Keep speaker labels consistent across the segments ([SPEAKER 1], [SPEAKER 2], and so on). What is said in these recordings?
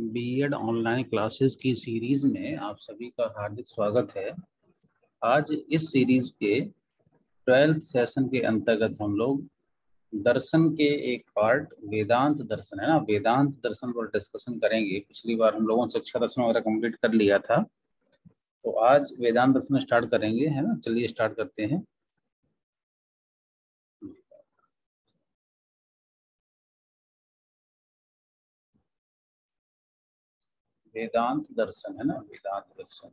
[SPEAKER 1] BEd online classes की series में आप सभी का हार्दिक स्वागत है। आज इस सीरीज के 12th सेशन के अंतर्गत हम लोग दर्शन के एक पार्ट वेदांत दर्शन है ना, वेदांत दर्शन पर डिस्कशन करेंगे। पिछली बार हम लोगों ने शिक्षा दर्शन वगैरह कंप्लीट कर लिया था, तो आज वेदांत दर्शन स्टार्ट करेंगे, है ना। चलिए स्टार्ट करते हैं। वेदांत दर्शन है ना, वेदांत दर्शन।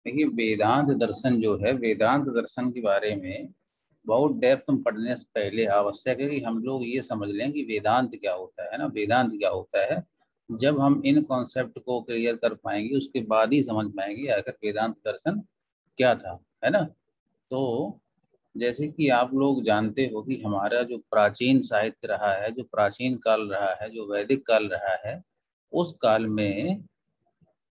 [SPEAKER 1] देखिए, वेदांत दर्शन जो है, वेदांत दर्शन के बारे में बहुत डेप्थ में पढ़ने से पहले आवश्यक है कि हम लोग ये समझ लें कि वेदांत क्या होता है ना, वेदांत क्या होता है। जब हम इन कॉन्सेप्ट को क्लियर कर पाएंगे उसके बाद ही समझ पाएंगे आखिर वेदांत दर्शन क्या था, है ना। तो जैसे कि आप लोग जानते हो कि हमारा जो प्राचीन साहित्य रहा है, जो प्राचीन काल रहा है, जो वैदिक काल रहा है, उस काल में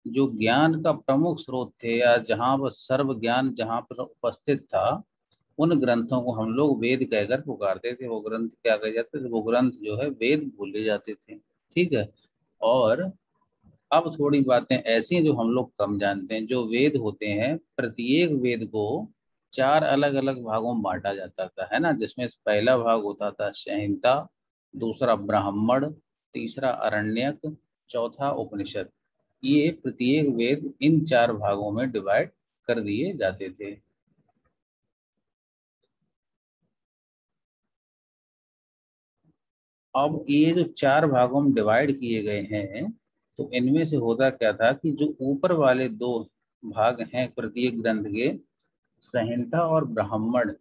[SPEAKER 1] जो ज्ञान का प्रमुख स्रोत थे या जहाँ पर सर्व ज्ञान जहाँ पर उपस्थित था, उन ग्रंथों को हम लोग वेद कहकर पुकारते थे। वो ग्रंथ क्या कहे जाते थे? वो ग्रंथ जो है वेद बोले जाते थे, ठीक है। और अब थोड़ी बातें ऐसी हैं जो हम लोग कम जानते हैं। जो वेद होते हैं, प्रत्येक वेद को 4 अलग अलग भागों में बांटा जाता था, है ना। जिसमें पहला भाग होता था संहिता, दूसरा ब्राह्मण, तीसरा अरण्यक, चौथा उपनिषद। ये प्रत्येक वेद इन 4 भागों में डिवाइड कर दिए जाते थे। अब ये जो 4 भागों में डिवाइड किए गए हैं, तो इनमें से होता क्या था कि जो ऊपर वाले 2 भाग हैं प्रत्येक ग्रंथ के, संहिता और ब्राह्मण,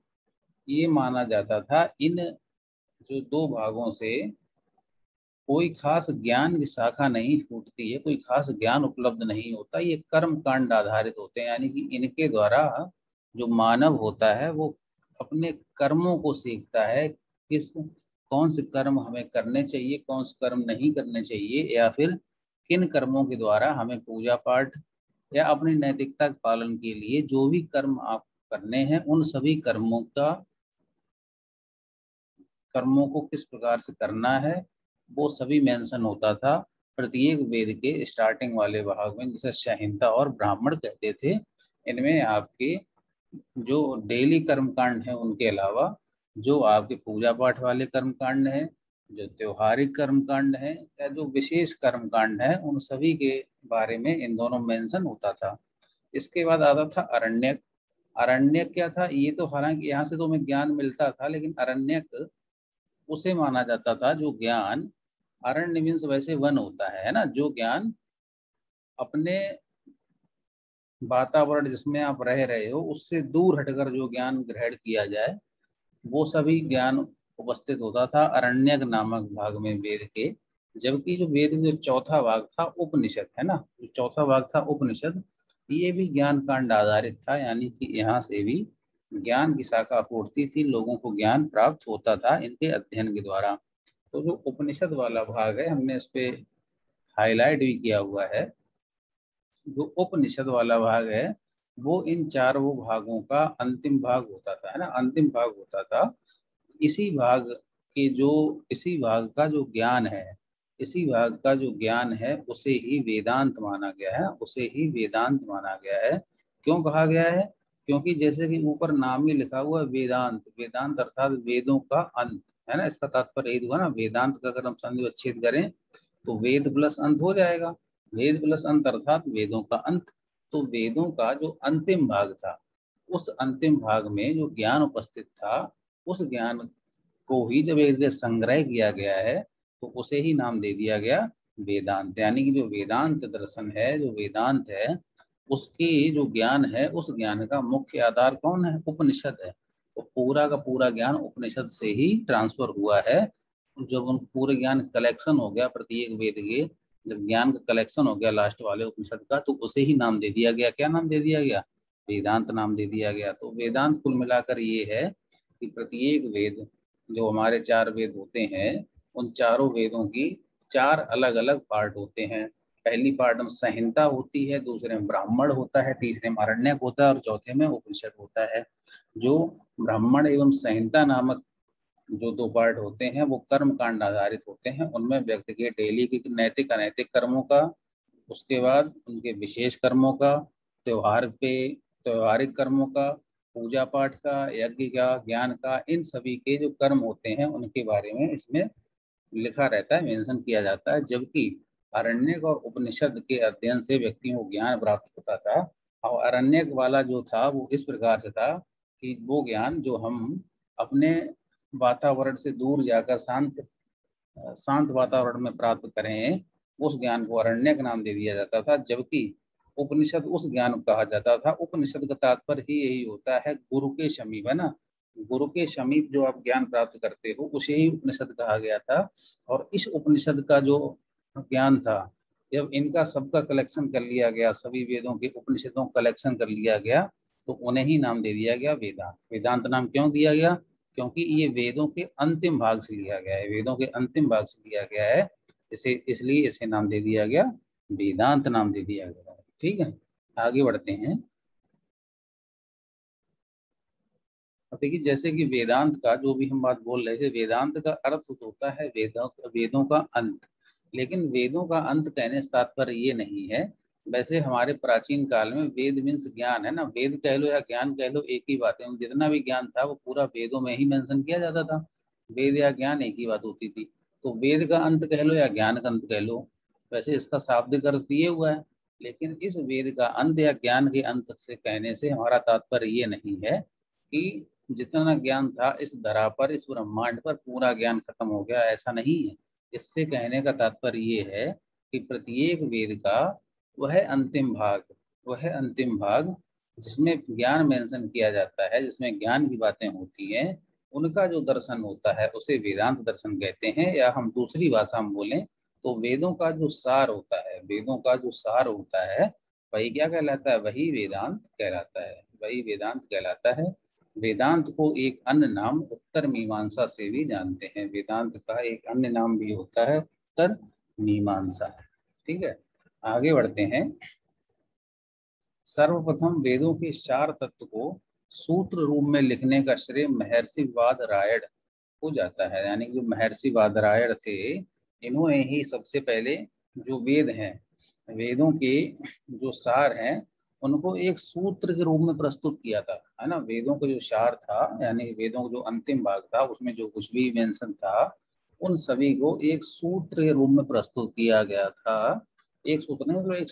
[SPEAKER 1] ये माना जाता था इन जो 2 भागों से कोई खास ज्ञान की शाखा नहीं फूटती है, कोई खास ज्ञान उपलब्ध नहीं होता। ये कर्म कांड आधारित होते हैं, यानी कि इनके द्वारा जो मानव होता है वो अपने कर्मों को सीखता है। किस कौन से कर्म हमें करने चाहिए, कौन से कर्म नहीं करने चाहिए, या फिर किन कर्मों के द्वारा हमें पूजा पाठ या अपनी नैतिकता के पालन के लिए जो भी कर्म आप करने हैं, उन सभी कर्मों को किस प्रकार से करना है, वो सभी मेंशन होता था प्रत्येक वेद के स्टार्टिंग वाले भाग में, जिसे संहिता और ब्राह्मण कहते थे। इनमें आपके जो डेली कर्म कांड है उनके अलावा जो आपके पूजा पाठ वाले कर्म कांड है, जो त्योहारिक कर्म कांड है, या जो विशेष कर्म कांड है, उन सभी के बारे में इन दोनों मेंशन होता था। इसके बाद आता था अरण्यक। अरण्यक क्या था? ये तो हालांकि यहाँ से तो हमें ज्ञान मिलता था, लेकिन अरण्यक उसे माना जाता था जो ज्ञान, अरण्य मीन्स वैसे वन होता है ना, जो ज्ञान अपने वातावरण जिसमें आप रह रहे हो उससे दूर हटकर जो ज्ञान ग्रहण किया जाए, वो सभी ज्ञान उपस्थित होता था अरण्यक नामक भाग में वेद के। जबकि जो वेद का जो चौथा भाग था उपनिषद, है ना, जो चौथा भाग था उपनिषद, ये भी ज्ञान कांड आधारित था, यानी कि यहाँ से भी ज्ञान की शाखा पूर्ति थी, लोगों को ज्ञान प्राप्त होता था इनके अध्ययन के द्वारा। तो जो उपनिषद वाला भाग है, हमने इस पे हाईलाइट भी किया हुआ है। जो उपनिषद वाला भाग है वो इन 4 भागों का अंतिम भाग होता था, है ना, अंतिम भाग होता था। इसी भाग के जो इसी भाग का जो ज्ञान है, इसी भाग का जो ज्ञान है उसे ही वेदांत माना गया है, उसे ही वेदांत माना गया है। क्यों कहा गया है? क्योंकि जैसे कि ऊपर नाम ही लिखा हुआ है वेदांत, वेदांत अर्थात वेदों का अंत, है ना। इसका तात्पर्य यही हुआ ना, वेदांत का अगर हम संधि विच्छेद करें तो वेद प्लस अंत हो जाएगा। वेद प्लस अंत अर्थात वेदों का अंत। तो वेदों का जो अंतिम भाग था, उस अंतिम भाग में जो ज्ञान उपस्थित था, उस ज्ञान को ही जब एक जगह संग्रह किया गया है, तो उसे ही नाम दे दिया गया वेदांत। यानी कि जो वेदांत दर्शन है, जो वेदांत है, उसकी जो ज्ञान है, उस ज्ञान का मुख्य आधार कौन है? उपनिषद है। तो पूरा का पूरा ज्ञान उपनिषद से ही ट्रांसफर हुआ है। जब उन पूरे ज्ञान कलेक्शन हो गया प्रत्येक वेद के, जब ज्ञान का कलेक्शन हो गया लास्ट वाले उपनिषद का, तो उसे ही नाम दे दिया गया। क्या नाम दे दिया गया? वेदांत नाम दे दिया गया। तो वेदांत कुल मिलाकर ये है कि प्रत्येक वेद, जो हमारे 4 वेद होते हैं, उन चारों वेदों की 4 अलग अलग पार्ट होते हैं। पहली पार्ट में संहिता होती है, दूसरे में ब्राह्मण होता है, तीसरे में आरण्यक होता है और चौथे में उपनिषद होता है। जो ब्राह्मण एवं संहिता नामक जो 2 पार्ट होते हैं वो कर्म कांड आधारित होते हैं। उनमें व्यक्ति के डेली के नैतिक अनैतिक कर्मों का, उसके बाद उनके विशेष कर्मों का, त्योहारिक कर्मों का, पूजा पाठ का, यज्ञ का, ज्ञान का, इन सभी के जो कर्म होते हैं उनके बारे में इसमें लिखा रहता है, मेंशन किया जाता है। जबकि आरण्यक और उपनिषद के अध्ययन से व्यक्तियों को ज्ञान प्राप्त होता था। और आरण्यक वाला जो था वो इस प्रकार से था कि वो ज्ञान जो हम अपने वातावरण से दूर जाकर शांत वातावरण में प्राप्त करें, उस ज्ञान को आरण्यक नाम दे दिया जाता था। जबकि उपनिषद उस ज्ञान को कहा जाता था। उपनिषद का तात्पर्य ही यही होता है, गुरु के समीप, है ना, गुरु के समीप जो आप ज्ञान प्राप्त करते हो उसे ही उपनिषद कहा गया था। और इस उपनिषद का जो ज्ञान था, जब इनका सबका कलेक्शन कर लिया गया, सभी वेदों के उपनिषदों का कलेक्शन कर लिया गया, तो उन्हें ही नाम दे दिया गया वेदांत। वेदांत नाम क्यों दिया गया? क्योंकि ये वेदों के अंतिम भाग से लिया गया है, वेदों के अंतिम भाग से लिया गया है, इसे इसलिए इसे नाम दे दिया गया, वेदांत नाम दे दिया गया। ठीक है, आगे बढ़ते हैं। अब देखिए, जैसे कि वेदांत का जो भी हम बात बोल रहे थे, वेदांत का अर्थ होता है वेदों का अंत। लेकिन वेदों का अंत कहने से तात्पर्य ये नहीं है। वैसे हमारे प्राचीन काल में वेद मीन्स ज्ञान, है ना, वेद कह लो या ज्ञान कह लो एक ही बात है। जितना भी ज्ञान था वो पूरा वेदों में ही मेंशन किया जाता था। वेद या ज्ञान एक ही बात होती थी। तो वेद का अंत कह लो या ज्ञान का अंत कह लो, वैसे इसका शाब्दिक अर्थ दिए हुआ है। लेकिन इस वेद का अंत या ज्ञान के अंत से कहने से हमारा तात्पर्य ये नहीं है कि जितना ज्ञान था इस धरा पर, इस ब्रह्मांड पर, पूरा ज्ञान खत्म हो गया, ऐसा नहीं है। इससे कहने का तात्पर्य ये है कि प्रत्येक वेद का वह अंतिम भाग जिसमें ज्ञान मेंशन किया जाता है, जिसमें ज्ञान की बातें होती हैं, उनका जो दर्शन होता है उसे वेदांत दर्शन कहते हैं। या हम दूसरी भाषा में बोलें तो वेदों का जो सार होता है, वेदों का जो सार होता है वही क्या कहलाता है? वही वेदांत कहलाता है, वही वेदांत कहलाता है। वेदांत को एक अन्य नाम उत्तर मीमांसा से भी जानते हैं। वेदांत का एक अन्य नाम भी होता है उत्तर मीमांसा। ठीक है, आगे बढ़ते हैं। सर्वप्रथम वेदों के 4 तत्व को सूत्र रूप में लिखने का श्रेय महर्षि बादरायण को जाता है। यानी कि महर्षि बादरायण थे, इन्होंने ही सबसे पहले जो वेद हैं, वेदों के जो सार हैं, उनको एक सूत्र के रूप में प्रस्तुत किया था, है ना। वेदों का जो सार था, यानी वेदों का जो अंतिम भाग था, उसमें जो कुछ भी मेंशन था, उन सभी को एक सूत्र के रूप में प्रस्तुत किया गया था। एक सूत्र नहीं, तो एक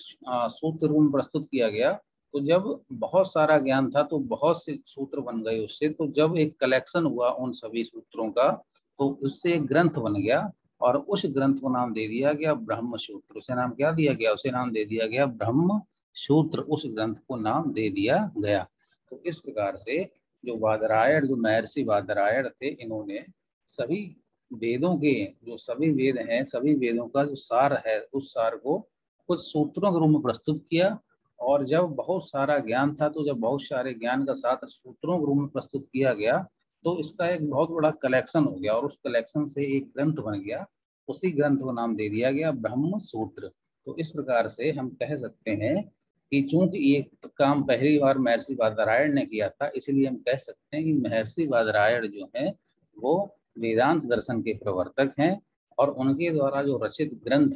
[SPEAKER 1] सूत्र रूप में प्रस्तुत किया गया। तो जब बहुत सारा ज्ञान था तो बहुत से सूत्र बन गए उससे। तो जब एक कलेक्शन हुआ उन सभी सूत्रों का, तो उससे एक ग्रंथ बन गया और उस ग्रंथ को नाम दे दिया गया ब्रह्म सूत्र। उसे नाम क्या दिया गया? उसे नाम दे दिया गया ब्रह्म सूत्र। उस ग्रंथ को नाम दे दिया गया। तो इस प्रकार से जो बादरायण, जो महर्षि बादरायण थे, इन्होंने सभी वेदों के जो सभी वेद हैं, सभी वेदों का जो सार है, उस सार को कुछ सूत्रों के रूप में प्रस्तुत किया। और जब बहुत सारा ज्ञान था, तो जब बहुत सारे ज्ञान का साथ सूत्रों के रूप में प्रस्तुत किया गया, तो इसका एक बहुत बड़ा कलेक्शन हो गया और उस कलेक्शन से एक ग्रंथ बन गया। उसी ग्रंथ को नाम दे दिया गया ब्रह्म सूत्र। तो इस प्रकार से हम कह सकते हैं कि चूंकि ये काम पहली बार महर्षि बादरायण ने किया था, इसलिए हम कह सकते हैं कि महर्षि बादरायण जो है वो वेदांत दर्शन के प्रवर्तक हैं। और उनके द्वारा जो रचित ग्रंथ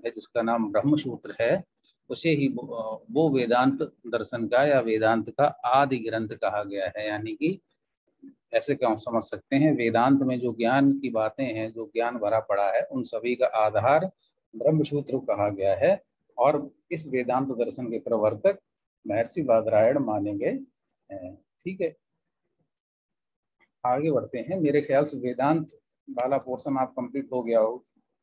[SPEAKER 1] है, जिसका नाम ब्रह्म सूत्र है, उसे ही वो वेदांत दर्शन का या वेदांत का आदि ग्रंथ कहा गया है। यानी कि ऐसे क्यों समझ सकते हैं, वेदांत में जो ज्ञान की बातें हैं, जो ज्ञान भरा पड़ा है, उन सभी का आधार ब्रह्मसूत्र कहा गया है। और इस वेदांत दर्शन के प्रवर्तक महर्षि बादरायण माने गए हैं। ठीक है, आगे बढ़ते हैं। मेरे ख्याल से वेदांत वाला पोर्शन आप कंप्लीट हो गया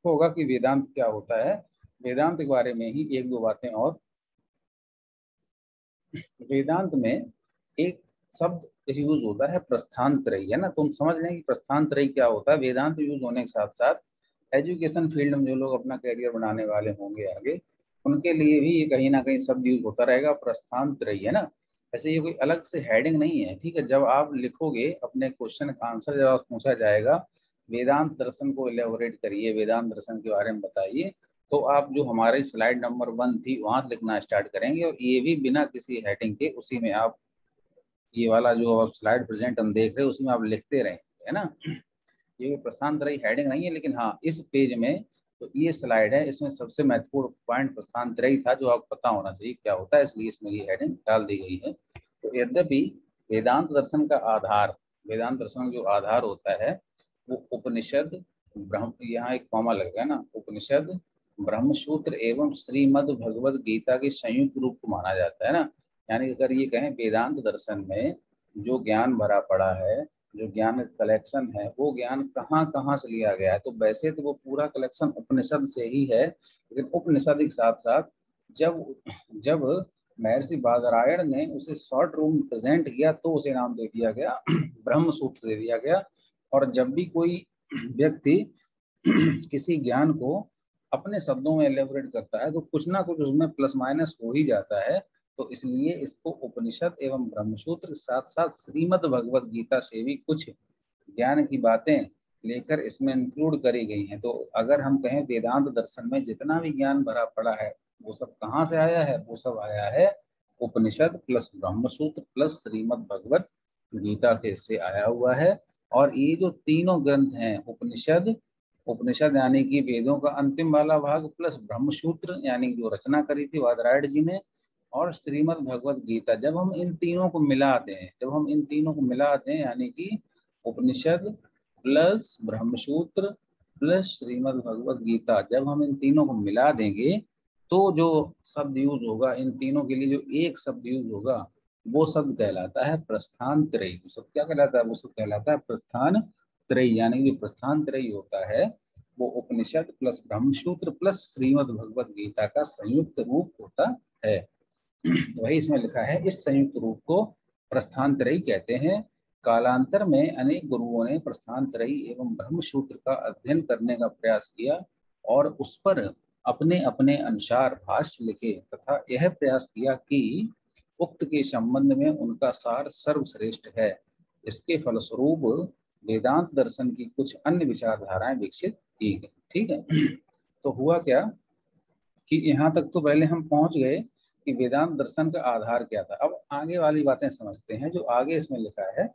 [SPEAKER 1] होगा कि वेदांत क्या होता है। वेदांत के बारे में ही एक दो बातें और। वेदांत में एक शब्द यूज होता है प्रस्थानत्रयी, है ना। तुम समझ लें कि प्रस्थानत्रयी क्या होता है। वेदांत यूज होने के साथ साथ एजुकेशन फील्ड में जो लोग अपना करियर बनाने वाले होंगे आगे, उनके लिए भी ये कहीं ना कहीं शब्द यूज होता रहेगा, प्रस्थानत्रयी, है ना। ऐसे ये कोई अलग से हेडिंग नहीं है। ठीक है, जब आप लिखोगे अपने क्वेश्चन का आंसर जब आप पूछा जाएगा वेदांत दर्शन को इलेबोरेट करिए, वेदांत दर्शन के बारे में बताइए, तो आप जो हमारी स्लाइड नंबर 1 थी वहां लिखना स्टार्ट करेंगे, और ये भी बिना किसी हेडिंग के, उसी में आप ये वाला जो आप स्लाइड प्रेजेंट हम देख रहे हैं उसमें आप लिखते रहेंगे, है ना। ये प्रस्थान त्रयी हेडिंग नहीं है, लेकिन हाँ इस पेज में तो ये स्लाइड है, इसमें सबसे महत्वपूर्ण पॉइंट प्रस्थान त्रयी था जो आपको पता होना चाहिए क्या होता है, इसलिए इसमें ये हेडिंग डाल दी गई है। तो यद्यपि वेदांत दर्शन का आधार, वेदांत दर्शन जो आधार होता है वो उपनिषद ब्रह्म, यहाँ एक कॉमा लग गया ना, उपनिषद ब्रह्मसूत्र एवं श्रीमद् भगवद गीता के संयुक्त रूप को माना जाता है ना। यानी अगर ये कहें वेदांत दर्शन में जो ज्ञान भरा पड़ा है, जो ज्ञान कलेक्शन है, वो ज्ञान कहाँ कहाँ से लिया गया है, तो वैसे तो वो पूरा कलेक्शन उपनिषद से ही है, लेकिन उपनिषद के साथ साथ जब जब महर्षि बादरायण ने उसे शॉर्ट रूम में प्रेजेंट किया तो उसे नाम दे दिया गया ब्रह्म सूत्र दे दिया गया। और जब भी कोई व्यक्ति किसी ज्ञान को अपने शब्दों में एलेबोरेट करता है तो कुछ ना कुछ उसमें प्लस माइनस हो ही जाता है, तो इसलिए इसको उपनिषद एवं ब्रह्मसूत्र साथ साथ श्रीमद् भगवद गीता से भी कुछ ज्ञान की बातें लेकर इसमें इंक्लूड करी गई हैं। तो अगर हम कहें वेदांत दर्शन में जितना भी ज्ञान भरा पड़ा है वो सब कहाँ से आया है, वो सब आया है उपनिषद प्लस ब्रह्मसूत्र प्लस श्रीमद् भगवद गीता के से आया हुआ है। और ये जो तीनों ग्रंथ हैं, उपनिषद, उपनिषद यानी कि वेदों का अंतिम वाला भाग, प्लस ब्रह्मसूत्र यानी जो रचना करी थी बादरायण जी ने, और श्रीमद् भगवद गीता, जब हम इन तीनों को मिला दें, जब हम इन तीनों को मिला दें यानी कि उपनिषद प्लस ब्रह्मसूत्र प्लस श्रीमद् भगवद गीता, जब हम इन तीनों को मिला देंगे तो जो शब्द यूज होगा, इन तीनों के लिए जो एक शब्द यूज होगा वो शब्द कहलाता है प्रस्थान त्रयी। वो सब क्या कहलाता है, वो सब कहलाता है प्रस्थान त्रयी। यानी कि प्रस्थान त्रयी होता है वो उपनिषद प्लस ब्रह्मसूत्र प्लस श्रीमद् भगवद गीता का संयुक्त रूप होता है। वही इसमें लिखा है, इस संयुक्त रूप को प्रस्थान त्रयी कहते हैं। कालांतर में अनेक गुरुओं ने प्रस्थान त्रयी एवं ब्रह्मसूत्र का अध्ययन करने का प्रयास किया और उस पर अपने अपने अनुसार भाष्य लिखे तथा यह प्रयास किया कि उक्त के संबंध में उनका सार सर्वश्रेष्ठ है। इसके फलस्वरूप वेदांत दर्शन की कुछ अन्य विचारधाराएं विकसित की गई। ठीक है, तो हुआ क्या कि यहाँ तक तो पहले हम पहुंच गए कि वेदांत दर्शन का आधार क्या था। अब आगे वाली बातें समझते हैं जो आगे इसमें लिखा है।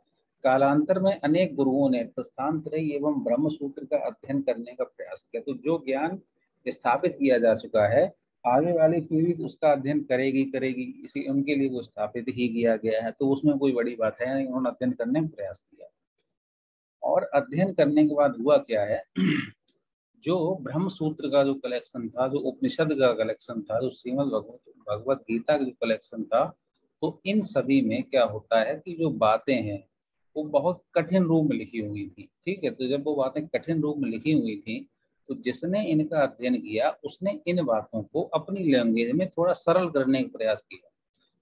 [SPEAKER 1] कालांतर में अनेक गुरुओं ने प्रस्थान त्रयी एवं ब्रह्मसूत्र का अध्ययन करने का प्रयास किया। तो जो ज्ञान स्थापित किया जा चुका है, आगे वाली पीढ़ी उसका अध्ययन करेगी करेगी, इसी उनके लिए वो स्थापित ही किया गया है, तो उसमें कोई बड़ी बात है नहीं, उन्होंने अध्ययन करने का प्रयास किया। और अध्ययन करने के बाद हुआ क्या है, जो ब्रह्म सूत्र का जो कलेक्शन था, जो उपनिषद का कलेक्शन था, जो श्रीमद् भगवद गीता का जो कलेक्शन था, तो इन सभी में क्या होता है कि जो बातें हैं वो बहुत कठिन रूप में लिखी हुई थी। ठीक है, तो जब वो बातें कठिन रूप में लिखी हुई थी तो जिसने इनका अध्ययन किया उसने इन बातों को अपनी लैंग्वेज में थोड़ा सरल करने का प्रयास किया,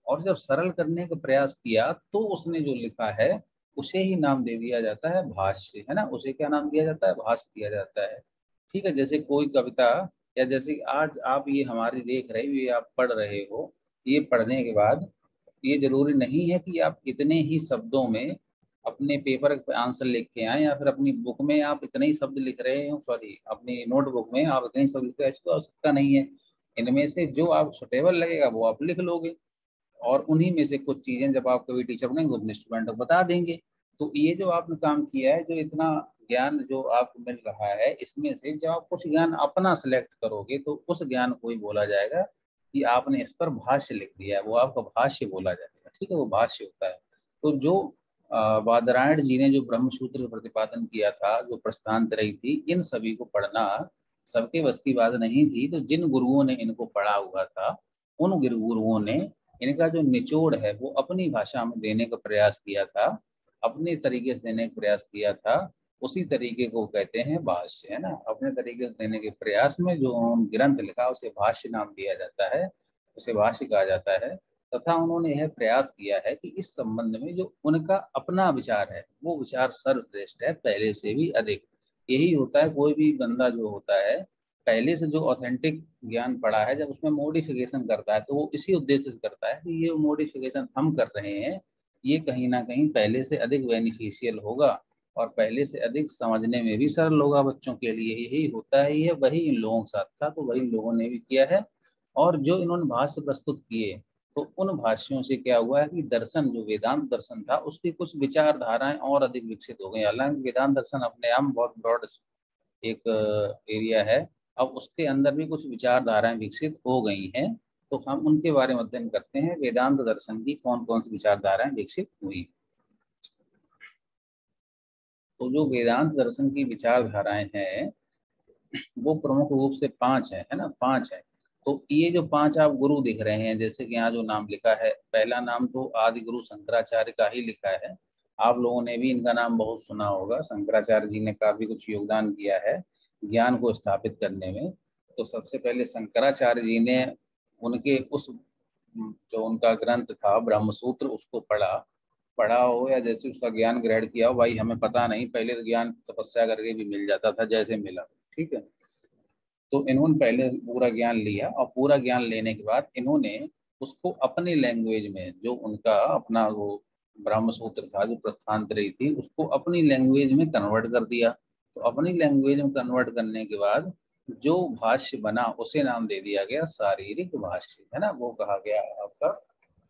[SPEAKER 1] और जब सरल करने का प्रयास किया तो उसने जो लिखा है उसे ही नाम दे दिया जाता है भाष्य, है ना। उसे क्या नाम दिया जाता है, भाष्य दिया जाता है। ठीक है, जैसे कोई कविता, या जैसे आज आप ये हमारी देख रहे हो, ये आप पढ़ रहे हो, ये पढ़ने के बाद ये जरूरी नहीं है कि आप इतने ही शब्दों में अपने पेपर पे आंसर लिख के आए, या फिर अपनी बुक में आप इतने ही शब्द लिख रहे हो, सॉरी अपनी नोटबुक में आप इतने ही शब्द लिख रहे हो, ऐसी आवश्यकता नहीं है। इनमें से जो आप सुटेबल लगेगा वो आप लिख लोगे, और उन्हीं में से कुछ चीजें जब आप कभी टीचर बनेंगे तो अपने स्टूडेंट को बता देंगे। तो ये जो आपने काम किया है, जो इतना ज्ञान जो आपको मिल रहा है, इसमें से जब आप कुछ ज्ञान अपना सेलेक्ट करोगे तो उस ज्ञान को ही बोला जाएगा कि आपने इस पर भाष्य लिख दिया है, वो आपका भाष्य बोला जाएगा। ठीक है, वो भाष्य होता है। तो जो बादरायण जी ने जो ब्रह्मसूत्र का प्रतिपादन किया था, जो प्रस्थान त्रयी थी, इन सभी को पढ़ना सबके बस की बात नहीं थी। तो जिन गुरुओं ने इनको पढ़ा हुआ था, उन गुरुओं ने इनका जो निचोड़ है वो अपनी भाषा में देने का प्रयास किया था, अपने तरीके से देने का प्रयास किया था। उसी तरीके को कहते हैं भाष्य, है ना। अपने तरीके से देने के प्रयास में जो ग्रंथ लिखा उसे भाष्य नाम दिया जाता है, उसे भाष्य कहा जाता है। तथा उन्होंने यह प्रयास किया है कि इस संबंध में जो उनका अपना विचार है वो विचार सर्वश्रेष्ठ है, पहले से भी अधिक। यही होता है, कोई भी बंदा जो होता है पहले से जो ऑथेंटिक ज्ञान पढ़ा है, जब उसमें मॉडिफिकेशन करता है तो वो इसी उद्देश्य से करता है कि ये मॉडिफिकेशन हम कर रहे हैं ये कहीं ना कहीं पहले से अधिक बेनिफिशियल होगा, और पहले से अधिक समझने में भी सरल होगा बच्चों के लिए। यही होता है, ये वही इन लोगों के साथ था, तो वही इन लोगों ने भी किया है। और जो इन्होंने भाष्य प्रस्तुत किए, तो उन भाष्यों से क्या हुआ है कि दर्शन, जो वेदांत दर्शन था, उसकी कुछ विचारधाराएं और अधिक विकसित हो गई। हालांकि वेदांत दर्शन अपने आप बहुत ब्रॉड एक एरिया है, अब उसके अंदर भी कुछ विचारधाराएं विकसित हो गई हैं। तो हम उनके बारे में अध्ययन करते हैं, वेदांत दर्शन की कौन कौन सी विचारधाराएं विकसित हुई। तो जो वेदांत दर्शन की विचारधाराएं हैं वो प्रमुख रूप से 5 है ना, 5 है। तो ये जो 5 आप गुरु दिख रहे हैं, जैसे कि यहाँ जो नाम लिखा है, पहला नाम तो आदि गुरु शंकराचार्य का ही लिखा है। आप लोगों ने भी इनका नाम बहुत सुना होगा। शंकराचार्य जी ने काफी कुछ योगदान किया है ज्ञान को स्थापित करने में। तो सबसे पहले शंकराचार्य जी ने उनके उस जो उनका ग्रंथ था ब्रह्मसूत्र, उसको पढ़ा हो या जैसे उसका ज्ञान ग्रहण किया हो, भाई हमें पता नहीं, पहले तो ज्ञान तपस्या करके भी मिल जाता था जैसे मिला, ठीक है। तो इन्होंने पहले पूरा ज्ञान लिया और पूरा ज्ञान लेने के बाद इन्होंने उसको अपनी लैंग्वेज में, जो उनका अपना वो ब्रह्म सूत्र था, जो प्रस्थानत्रयी थी, उसको अपनी लैंग्वेज में कन्वर्ट कर दिया। तो अपनी लैंग्वेज में कन्वर्ट करने के बाद जो भाष्य बना उसे नाम दे दिया गया शारीरिक भाष्य, है ना, वो कहा गया आपका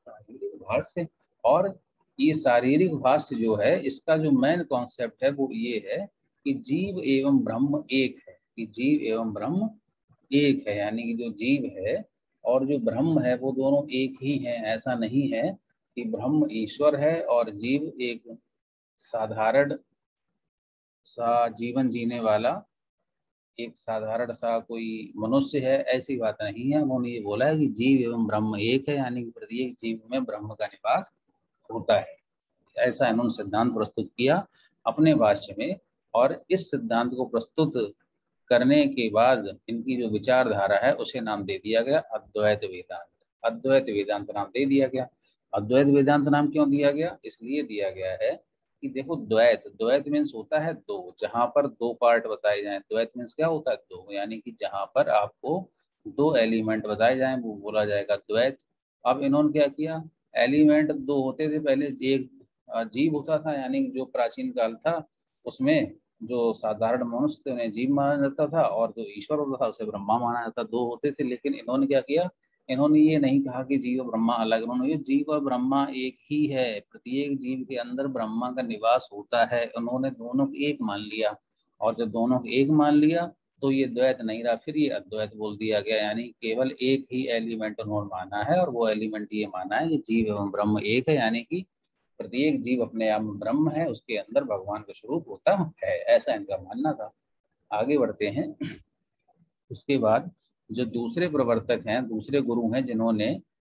[SPEAKER 1] शारीरिक भाष्य। और ये शारीरिक भाष्य जो है, इसका जो मेन कॉन्सेप्ट है वो ये है कि जीव एवं ब्रह्म एक है, कि जीव एवं ब्रह्म एक है, यानी कि जो जीव है और जो ब्रह्म है वो दोनों एक ही हैं। ऐसा नहीं है कि ब्रह्म ईश्वर है और जीव एक साधारण सा जीवन जीने वाला एक साधारण सा कोई मनुष्य है, ऐसी बात नहीं है। उन्होंने ये बोला है कि जीव एवं ब्रह्म एक है, यानी कि प्रत्येक जीव में ब्रह्म का निवास होता है। ऐसा इन्होंने सिद्धांत प्रस्तुत किया अपने भाष्य में। और इस सिद्धांत को प्रस्तुत करने के बाद इनकी जो विचारधारा है उसे नाम दे दिया गया अद्वैत वेदांत। अद्वैत वेदांत नाम दे दिया गया। अद्वैत वेदांत नाम क्यों दिया गया? इसलिए दिया गया है कि देखो, द्वैत, द्वैत मीन्स होता है दो, जहां पर दो पार्ट बताए जाएं। द्वैत मीन्स क्या होता है? दो, यानी कि जहां पर आपको दो एलिमेंट बताए जाएं वो बोला जाएगा द्वैत। अब इन्होंने क्या किया, एलिमेंट दो होते थे पहले। एक जीव होता था, यानी जो प्राचीन काल था उसमें जो साधारण मनुष्य थे उन्हें जीव माना जाता था, और जो ईश्वर होता था उसे ब्रह्मा माना जाता, दो होते थे। लेकिन इन्होंने क्या किया, इन्होंने ये नहीं कहा कि जीव और ब्रह्मा अलग, उन्होंने ये जीव और ब्रह्मा एक ही है, प्रत्येक जीव के अंदर ब्रह्मा का निवास होता है। उन्होंने दोनों को एक मान लिया, और जब दोनों को एक मान लिया तो ये द्वैत नहीं रहा, फिर ये अद्वैत बोल दिया गया। यानी केवल एक ही एलिमेंट उन्होंने माना है, और वो एलिमेंट ये माना है कि जीव एवं ब्रह्म एक है, यानी कि प्रत्येक जीव अपने आप में ब्रह्म है, उसके अंदर भगवान का स्वरूप होता है, ऐसा इनका मानना था। आगे बढ़ते हैं। इसके बाद जो दूसरे प्रवर्तक हैं, दूसरे गुरु हैं, जिन्होंने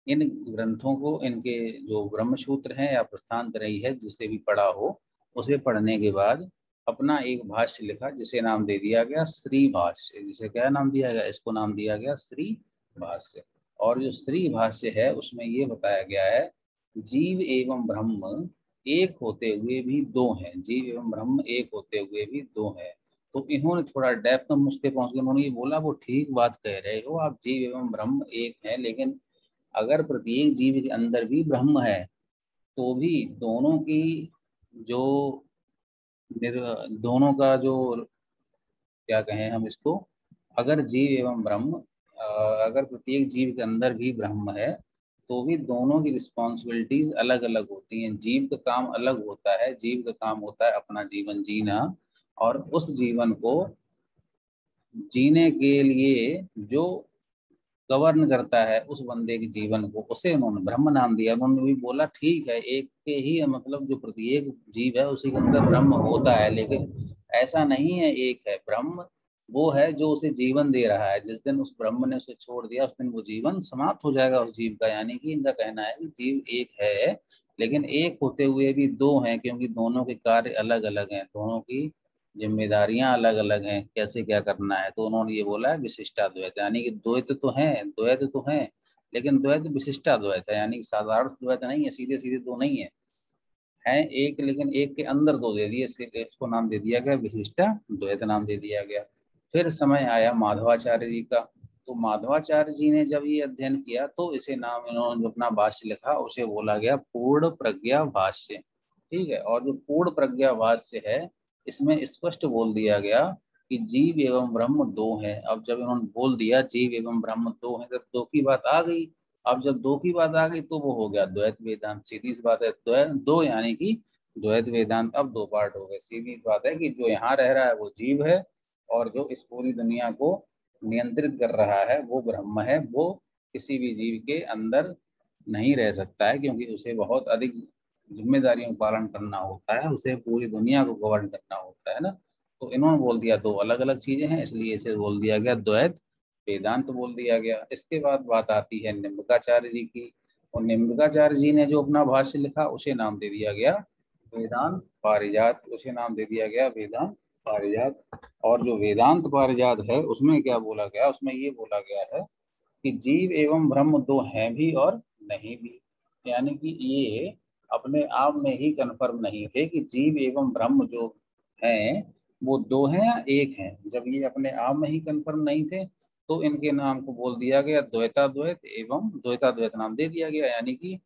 [SPEAKER 1] इन ग्रंथों को, इनके जो ब्रह्मसूत्र हैं या प्रस्थानत्रयी है, जिसे भी पढ़ा हो, उसे पढ़ने के बाद अपना एक भाष्य लिखा, जिसे नाम दे दिया गया श्री भाष्य। जिसे क्या नाम दिया गया? इसको नाम दिया गया श्री भाष्य। और जो श्री भाष्य है उसमें ये बताया गया है, जीव एवं ब्रह्म एक होते हुए भी दो हैं, जीव एवं ब्रह्म एक होते हुए भी दो हैं। तो इन्होंने थोड़ा डेप्थ में मुझ पे पहुंच के उन्होंने ये बोला, वो ठीक बात कह रहे हो आप, जीव एवं ब्रह्म एक है, लेकिन अगर प्रत्येक जीव के अंदर भी ब्रह्म है तो भी दोनों की जो दोनों का जो, क्या कहें हम इसको, अगर जीव एवं ब्रह्म, अगर प्रत्येक जीव के अंदर भी ब्रह्म है तो भी दोनों की रिस्पॉन्सिबिलिटीज अलग अलग होती हैं। जीव का काम अलग होता है, जीव का काम होता है अपना जीवन जीना, और उस जीवन को जीने के लिए जो गवर्न करता है उस बंदे के जीवन को, उसे उन्होंने ब्रह्म नाम दिया। उन्होंने भी बोला ठीक है, एक के ही मतलब जो प्रत्येक जीव है उसी के अंदर ब्रह्म होता है, लेकिन ऐसा नहीं है एक है ब्रह्म, वो है जो उसे जीवन दे रहा है। जिस दिन उस ब्रह्म ने उसे छोड़ दिया उस दिन वो जीवन समाप्त हो जाएगा उस जीव का। यानी कि इनका कहना है कि जीव एक है, लेकिन एक होते हुए भी दो हैं, क्योंकि दोनों के कार्य अलग अलग हैं, दोनों की जिम्मेदारियां अलग अलग हैं, कैसे क्या करना है। तो उन्होंने ये बोला है विशिष्टाद्वैत, यानी कि द्वैत तो है, द्वैत तो है, लेकिन द्वैत विशिष्टाद्वैत है, यानी कि साधारण द्वैत नहीं है, सीधे सीधे दो नहीं है एक, लेकिन एक के अंदर दो दे दिए, इसको नाम दे दिया गया विशिष्टाद्वैत नाम दे दिया गया। फिर समय आया माधवाचार्य जी का। तो माधवाचार्य जी ने जब ये अध्ययन किया तो इसे नाम, इन्होंने जो अपना भाष्य लिखा उसे बोला गया पूर्ण प्रज्ञा भाष्य, ठीक है। और जो पूर्ण प्रज्ञा भाष्य है इसमें स्पष्ट बोल दिया गया कि जीव एवं ब्रह्म दो हैं। अब जब इन्होंने बोल दिया जीव एवं ब्रह्म दो हैं, जब दो की बात आ गई, अब जब दो की बात आ गई तो वो हो गया द्वैत वेदांत। सीधी सी बात है, दो यानी कि द्वैत वेदांत। अब दो पार्ट हो गए। सीधी बात है कि जो यहाँ रह रहा है वो जीव है, और जो इस पूरी दुनिया को नियंत्रित कर रहा है वो ब्रह्म है। वो किसी भी जीव के अंदर नहीं रह सकता है, क्योंकि उसे बहुत अधिक जिम्मेदारियों का पालन करना होता है, उसे पूरी दुनिया को गवर्न करना होता है ना। तो इन्होंने बोल दिया दो अलग अलग चीजें हैं, इसलिए इसे बोल दिया गया द्वैत वेदांत बोल दिया गया। इसके बाद बात आती है निम्बकाचार्य जी की, और निम्बकाचार्य जी ने जो अपना भाष्य लिखा उसे नाम दे दिया गया वेदांत पारिजात। उसे नाम दे दिया गया वेदांत पारिजात। और जो वेदांत पारिजात है उसमें क्या बोला गया, उसमें ये बोला गया है कि जीव एवं ब्रह्म दो हैं भी और नहीं भी। यानी कि ये अपने आप में ही कन्फर्म नहीं थे कि जीव एवं ब्रह्म जो हैं वो दो हैं या एक हैं। जब ये अपने आप में ही कन्फर्म नहीं थे तो इनके नाम को बोल दिया गया द्वैताद्वैत एवं द्वैताद्वैत नाम दे दिया गया। यानी कि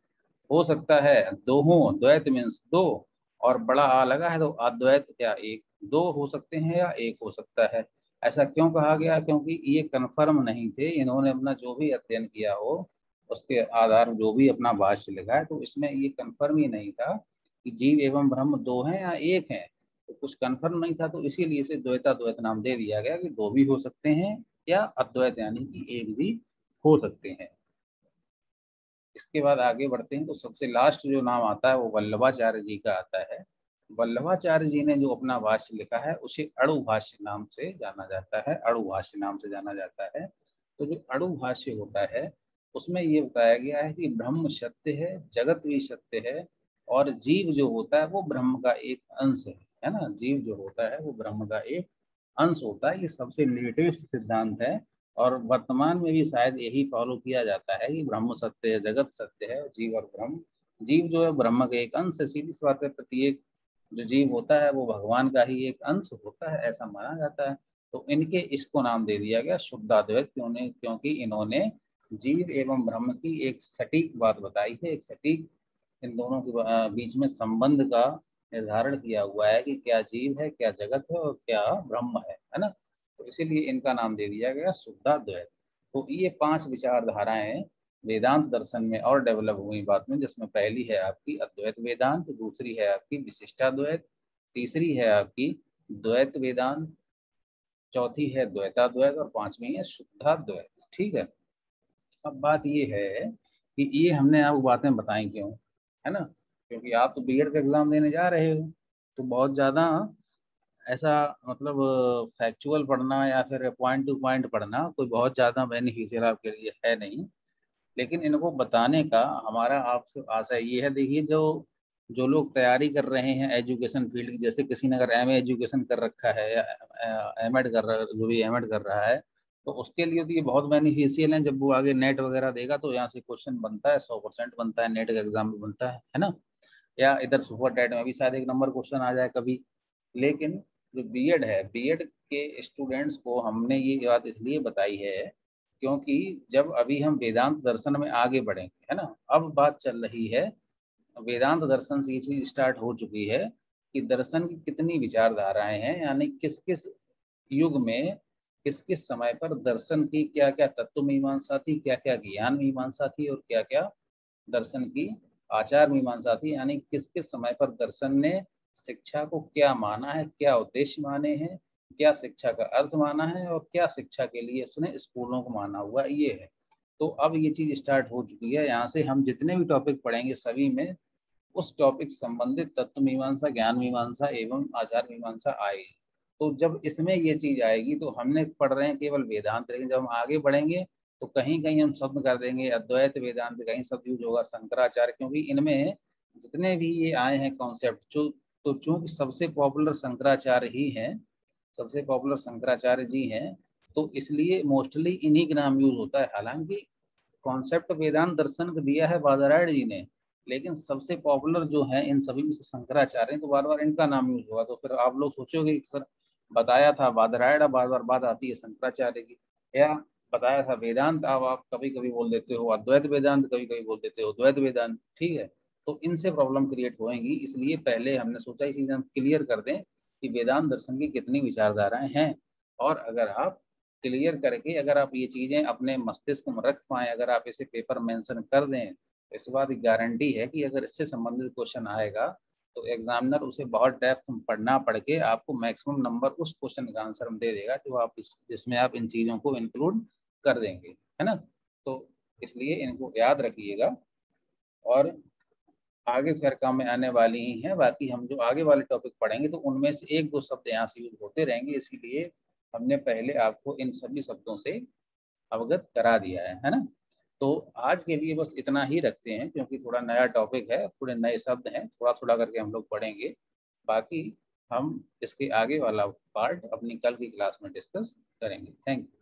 [SPEAKER 1] हो सकता है दो हों, द्वैत मीन्स दो, और बड़ा आ लगा है तो अद्वैत या एक, दो हो सकते हैं या एक हो सकता है। ऐसा क्यों कहा गया, क्योंकि ये कन्फर्म नहीं थे। इन्होंने अपना जो भी अध्ययन किया हो उसके आधार जो भी अपना भाष्य लिखा है, तो इसमें ये कन्फर्म ही नहीं था कि जीव एवं ब्रह्म दो हैं या एक हैं। तो कुछ कन्फर्म नहीं था, तो इसीलिए इसे द्वैताद्वैत नाम दे दिया गया कि दो भी हो सकते हैं या अद्वैत यानी कि एक भी हो सकते हैं। इसके बाद आगे बढ़ते हैं तो सबसे लास्ट जो नाम आता है वो वल्लभाचार्य जी का आता है। वल्लभाचार्य जी ने जो अपना भाष्य लिखा है उसे अणु भाष्य नाम से जाना जाता है, अणु भाष्य नाम से जाना जाता है। तो जो अणु भाष्य होता है उसमें ये बताया गया है कि ब्रह्म सत्य है, जगत भी सत्य है, और जीव जो होता है वो ब्रह्म का एक अंश है ना। जीव जो होता है वो ब्रह्म का एक अंश होता है। ये सबसे लेटेस्ट सिद्धांत है, और वर्तमान में भी शायद यही फॉलो किया जाता है कि ब्रह्म सत्य है, जगत सत्य है, जीव और ब्रह्म। जीव जो है ब्रह्म का एक अंश है। सीधी सी बात है, प्रत्येक जो जीव होता है वो भगवान का ही एक अंश होता है, ऐसा माना जाता है। तो इनके इसको नाम दे दिया गया शुद्धाद्वैत, क्योंकि इन्होंने जीव एवं ब्रह्म की एक सटीक बात बताई है, एक सटीक इन दोनों के बीच में संबंध का निर्धारण किया हुआ है कि क्या जीव है, क्या जगत है, और क्या ब्रह्म है ना। तो इसीलिए इनका नाम दे दिया गया शुद्धाद्वैत। तो ये पांच विचारधाराएं वेदांत दर्शन में और डेवलप हुई बाद में, जिसमें पहली है आपकी अद्वैत वेदांत, दूसरी है आपकी विशिष्टाद्वैत, तीसरी है आपकी द्वैत वेदांत, चौथी है द्वैताद्वैत, और पांचवी है शुद्धाद्वैत। ठीक है। अब बात ये है कि ये हमने आपको बातें बताई क्यों, है ना। क्योंकि आप तो बीएड का एग्जाम देने जा रहे हो, तो बहुत ज़्यादा ऐसा मतलब फैक्चुअल पढ़ना या फिर पॉइंट टू पॉइंट पढ़ना कोई बहुत ज़्यादा बेनिफिशियल आपके लिए है नहीं। लेकिन इनको बताने का हमारा आपसे आशा ये है, देखिए जो जो लोग तैयारी कर रहे हैं एजुकेशन फील्ड की, जैसे किसी ने अगर एमए एजुकेशन कर रखा है या एमएड कर रहा, जो भी एमएड कर रहा है, तो उसके लिए तो ये बहुत बेनिफिशियल है। जब वो आगे नेट वगैरह देगा तो यहाँ से क्वेश्चन बनता है, 100% बनता है, नेट का एग्जाम भी बनता है ना। या इधर सुपर टेट में भी शायद एक नंबर क्वेश्चन आ जाए कभी। लेकिन जो बीएड है, बीएड के स्टूडेंट्स को हमने ये बात इसलिए बताई है क्योंकि जब अभी हम वेदांत दर्शन में आगे बढ़ेंगे, है ना। अब बात चल रही है वेदांत दर्शन से, ये चीज स्टार्ट हो चुकी है कि दर्शन की कितनी विचारधाराएं हैं, यानी किस किस युग में किस किस समय पर दर्शन की क्या क्या तत्व मीमांसा थी, क्या क्या ज्ञान मीमांसा थी, और क्या क्या दर्शन की आचार मीमांसा थी। यानी किस किस समय पर दर्शन ने शिक्षा को क्या माना है, क्या उद्देश्य माने हैं, क्या शिक्षा का अर्थ माना है, और क्या शिक्षा के लिए उसने स्कूलों को माना हुआ ये है। तो अब ये चीज स्टार्ट हो चुकी है। यहाँ से हम जितने भी टॉपिक पढ़ेंगे सभी में उस टॉपिक संबंधित तत्व मीमांसा, ज्ञान मीमांसा एवं आचार मीमांसा आएगी। तो जब इसमें ये चीज आएगी तो हमने पढ़ रहे हैं केवल वेदांत, लेकिन जब हम आगे बढ़ेंगे तो कहीं कहीं हम शब्द कर देंगे अद्वैत वेदांत, कहीं शब्द यूज होगा शंकराचार्य, क्योंकि इनमें जितने भी ये आए हैं कॉन्सेप्ट जो, तो चूंकि सबसे पॉपुलर शंकराचार्य ही हैं, सबसे पॉपुलर शंकराचार्य जी हैं, तो इसलिए मोस्टली इन्हीं का नाम यूज होता है। हालांकि कॉन्सेप्ट वेदांत दर्शन का दिया है बादरायण जी ने, लेकिन सबसे पॉपुलर जो है इन सभी में से शंकराचार्य हैं, तो बार बार इनका नाम यूज हुआ। तो फिर आप लोग सोचोगे कि सर बताया था बादरायण, अब बार बार बात आती है शंकराचार्य की, या बताया था वेदांत, अब आप कभी कभी बोल देते हो अद्वैत वेदांत, कभी कभी बोल देते हो द्वैत वेदांत। ठीक है। तो इनसे प्रॉब्लम क्रिएट होएगी, इसलिए पहले हमने सोचा ये चीज हम क्लियर कर दें कि वेदांत दर्शन की कितनी विचारधाराएं हैं। और अगर आप क्लियर करके अगर आप ये चीज़ें अपने मस्तिष्क में रख पाएँ, अगर आप इसे पेपर मेंशन कर दें, तो इस बात की गारंटी है कि अगर इससे संबंधित क्वेश्चन आएगा तो एग्जामिनर उसे बहुत डेप्थ में पढ़ना पढ़ के आपको मैक्सिमम नंबर उस क्वेश्चन का आंसर दे देगा जो आप जिसमें आप इन चीज़ों को इंक्लूड कर देंगे, है ना। तो इसलिए इनको याद रखिएगा और आगे फिर काम में आने वाली ही हैं। बाकी हम जो आगे वाले टॉपिक पढ़ेंगे तो उनमें से एक दो शब्द यहाँ से यूज होते रहेंगे, इसलिए हमने पहले आपको इन सभी शब्दों से अवगत करा दिया है ना। तो आज के लिए बस इतना ही रखते हैं, क्योंकि थोड़ा नया टॉपिक है, थोड़े नए शब्द हैं, थोड़ा थोड़ा करके हम लोग पढ़ेंगे। बाकी हम इसके आगे वाला पार्ट अपनी कल की क्लास में डिस्कस करेंगे। Thank you.